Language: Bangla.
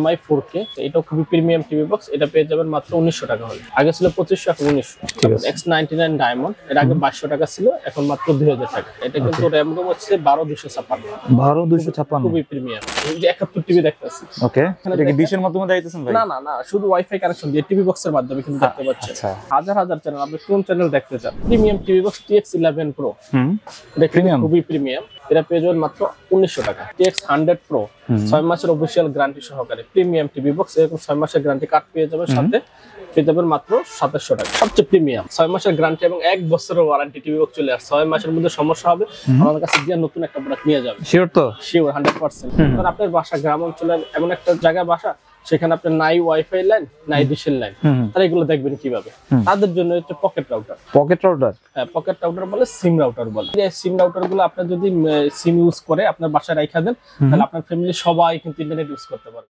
MI 4K, এটাও খুবই প্রিমিয়াম টিভি বক্স। এটা পেয়ে যাবেন মাত্র 1900 টাকা হলে। আগে ছিল 2500, এখন 1900। X99 ডায়মন্ড, এর আগে 2200 টাকা ছিল, এখন মাত্র 2000 টাকা। এটা কিন্তু র‍্যাম রোম হচ্ছে 12256, 12256, খুবই প্রিমিয়াম। এই যে 71 টিভি দেখতেছি, ওকে, এটা কি ডিশের মাধ্যমে দেখাইতেছেন ভাই? না না না, শুধু ওয়াইফাই কানেকশন দিয়ে টিভি বক্সের মাধ্যমে কিন্তু দেখতে পাচ্ছেন। আচ্ছা, হাজার হাজার চ্যানেল, আপনি কোন চ্যানেল দেখতে চান। Premium TV box TX 11 Pro, এটা প্রিমিয়াম, খুবই প্রিমিয়াম। এটা পেয়ে যাবেন মাত্র 1900 টাকা। TX 100 Pro 6 মাসের অফিশিয়াল গ্যারান্টি সহকারে প্রিমিয়াম টিভি বক্স, এরকম 6 মাসের গ্যারান্টি কার্ড পেয়ে যাবেন, সাথে পেয়ে যাবেন মাত্র 2700 টাকা। সবচেয়ে প্রিমিয়াম 6 মাসের গ্যারান্টি এবং 1 বছরের ওয়ারেন্টি টিভি বক্স চলে আসে। 6 মাসের মধ্যে সমস্যা হবে, আমাদের কাছে দিয়ে নতুন একটা প্রোডাক্ট নিয়ে যাবেন। শিওর তো? শিওর 100%। কারণ আপনার বাসা গ্রাম অঞ্চলের এমন একটা জায়গায় বাসা, সেখানে আপনার নাই ওয়াইফাই লাইন, নাই ডিশের লাইন, তারা এগুলো দেখবেন কিভাবে? তাদের জন্য হচ্ছে পকেট রাউটার। Pocket router? হ্যাঁ, পকেট রাউটার বলে, সিম রাউটার বলে। এই সিম রাউটার গুলো আপনার যদি সিম ইউজ করে আপনার বাসায় রাখা দেন, তাহলে আপনার ফ্যামিলি সবাই কিন্তু ইন্টারনেট ইউজ করতে পারবে।